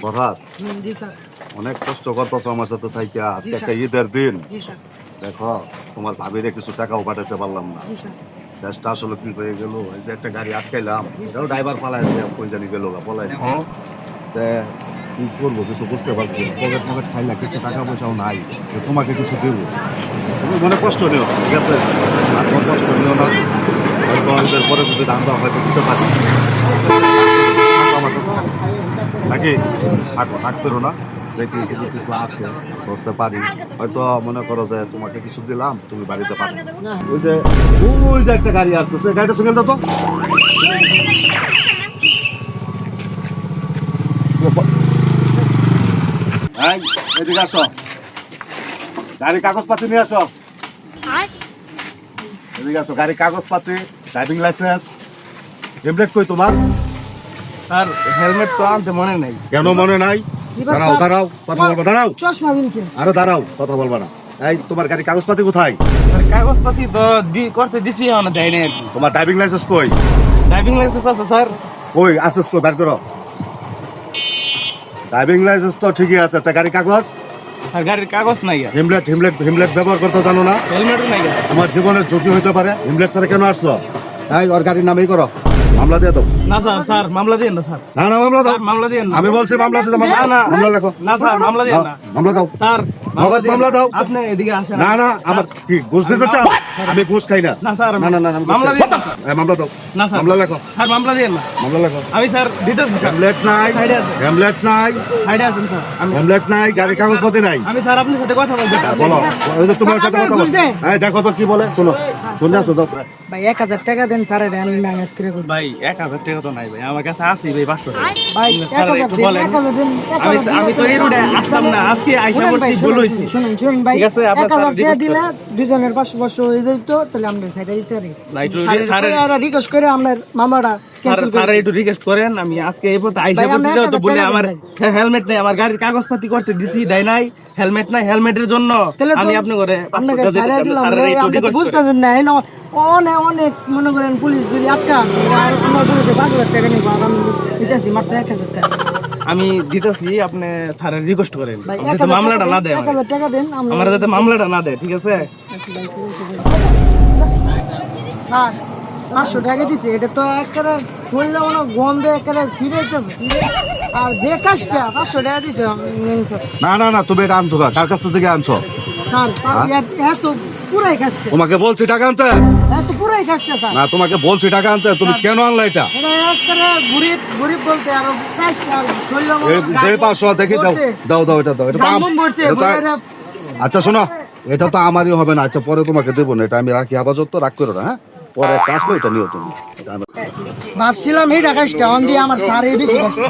ফরহাদ, জি sir. অনেক কষ্ট করতেছো আমার সাথে থাইকা। আজকে জি, একটা স্যার। ঈদের দিন। জি স্যার। দেখো, তোমার ভাবিরে কিছু টাকাও পাঠাতে পারলাম না। জি স্যার। দেশটা আসলে কি হয়ে গেল, এই যে একটা গাড়ি আটকাইলাম, জি, এটাও স্যার। ড্রাইভার পালায় দিয়ে কই জানি গেল পলাই। কি করবো কিছু বুঝতে পারছি না। পকেট পকেট খাইলা কিছু টাকা পয়সাও নাই যে তোমাকে কিছু দেবো। তুমি মনে কষ্ট নিও না, ঠিক আছে? আর কোনো কষ্ট নিও না। হয়তো ঈদের পরে যদি দাম দাও হয়তো দিতে পারি। থাকো আমার সাথে। নাকি থাকতে না, দেখি যদি কিছু আসে করতে পারি। হয়তো মনে করো যে তোমাকে কিছু দিলাম, তুমি বাড়িতে পারো। ওই যে ওই যে একটা গাড়ি আসতেছে, গাড়িটা সিগন্যাল দাও তো। এই, এদিকে আসো, গাড়ির কাগজপাতি নিয়ে আসো। এদিকে আসো, গাড়ির কাগজপাতি, ড্রাইভিং লাইসেন্স। হেলমেট কই তোমার? স্যার হেলমেট তো আনতে মনে নাই। কেন মনে নাই? এবার দাঁড়াও স্যার, দাঁড়াও, কথা বলবা, দাঁড়াও। চশমা বিনছেন। আরে দাঁড়াও, কথা বলবা না। এই, তোমার গাড়ির কাগজপাতি কোথায়? স্যার কাগজপাতি তো করতে দিছি না, দেয় নাই আর কি। তোমার ড্রাইভিং লাইসেন্স কই? ড্রাইভিং লাইসেন্স আছে স্যার। কই আসেস কই, বের করো। ড্রাইভিং লাইসেন্স তো ঠিকই আছে, তা গাড়ির কাগজ? আর গাড়ির কাগজ নাই। হেমলেট ব্যবহার করতে জানো না? হেলমেটও নাই। তোমার জীবনের ঝুঁকি হইতে পারে। হেমলেট ছাড়া কেন আসছো? এই, ওর গাড়ির নামেই করো, মামলা দিয়ে দাও। না স্যার, স্যার মামলা দিয়েন না স্যার। না না, মামলা দাও। স্যার মামলা দিয়েন না। আমি বলছি মামলা দিতে, না, না। মামলা লেখো। না স্যার মামলা দিয়েন না। মামলা দাও। স্যার নগদ মামলা দাও। আপনি এদিকে আসেন। না না, আমার কি ঘুষ দিতে চাও? আমি ঘুষ খাই না। না স্যার, না না না, আমি ঘুষ মামলা খাই দিয়েন না। না। এই, মামলা দাও। না স্যার। মামলা লেখো, স্যার মামলা দিয়েন না। মামলা লেখো। আমি স্যার দিতেছি স্যার। হেমলেট নাই, সাইডে আছে। হেমলেট নাই, সাইডে আছেন স্যার। হেমলেট নাই, গাড়ির কাগজপাতি নাই। আমি স্যার আপনার সাথে কথা বলতে চাই। বলো, ওই যে তোমার সাথে কথা বলো। বুঝতে? এই, দেখো তো কি বলে, শোনো, শুনে আসো যাও। ভাই 1000 টাকা দেন স্যার, এটা আমি ম্যানেজ করে করব। ভাই 1000 টাকা তো নাই ভাই, আমার কাছে আছে ভাই 500 টাকা। ভাই স্যার, 1000 একটু দেন, বলেন। 1000 দেন, 1000 দেন। আমি তো এই রোডে আসতাম না, আজকে আইসা শুনুন ভাই, করতে ভুল হইছে। শুনুন ভাই, ঠিক আছে, আপনার 1000 স্যার টাকা request দিলে দুজনের 500 হয়ে যেত, তাহলে আমরা সাইডে দিতে পারি। না, একটু স্যারের রিকোয়েস্ট করে আমরা মামলাটা ক্যান্সেল স্যার করি। একটু রিকোয়েস্ট করেন। আমি আজকে এই পথে আইসা ভাই, করতে আমরা যাও তো 1000 বলে টাকা আমার দেন হেলমেট নেই, আমার গাড়ির কাগজপাতি করতে দিছি দেয় নাই, হেলমেট নাই। হেলমেটের জন্য তাহলে তো আমি আপনি করে 500 আপনাকে টাকা দিতে স্যারে চাই। দিলাম, স্যারের একটু আপনি তো request করেন। বুঝতেছেন না, এই না, অনেক অনেক মনে করেন পুলিশ যদি আটকান, আর আমরা পুলিশে 5000 টাকা নিব, আর আমি দিতেছি মাত্র 1000 টাকা। আমি দিতেছি, আপনি স্যারের রিকোয়েস্ট করেন ভাই আপনি যাতে মামলাটা না দেয় 1000 টাকা দেন, আমরা আমার যাতে মামলাটা না দেয়, ঠিক আছে? স্যার 500 টাকা দিছে, এটা তো একটা শুনলে মনে গন্ধে একটা ফিরেছে। আর যে কাজটা 500 টাকা দিছে নিন স্যার। না না না, তুমি এটা আনছো না, কার কাছ থেকে আনছো? স্যার এত পুরাই কাজটা, তোমাকে বলছি টাকা আনতে। এত পুরাই কাজটা স্যার। না, তোমাকে বলছি টাকা আনতে, তুমি কেন আনলা এটা? এটা একটা গরিব গরিব বলতে আরো কাজটা শুনলে যে 500 দেখি দাও, দাও দাও, এটা দাও। এটা তো আচ্ছা শোনো, এটা তো আমারই হবে না। আচ্ছা পরে তোমাকে দেবো না, এটা আমি রাখি আপাতত, রাখ করো না। হ্যাঁ, পরে একটা আসলে এটা নিও তুমি। এটা আমার- ভাবছিলাম এইটা কাজটা অন দিয়ে আমার স্যার এই বেশি কাজটা।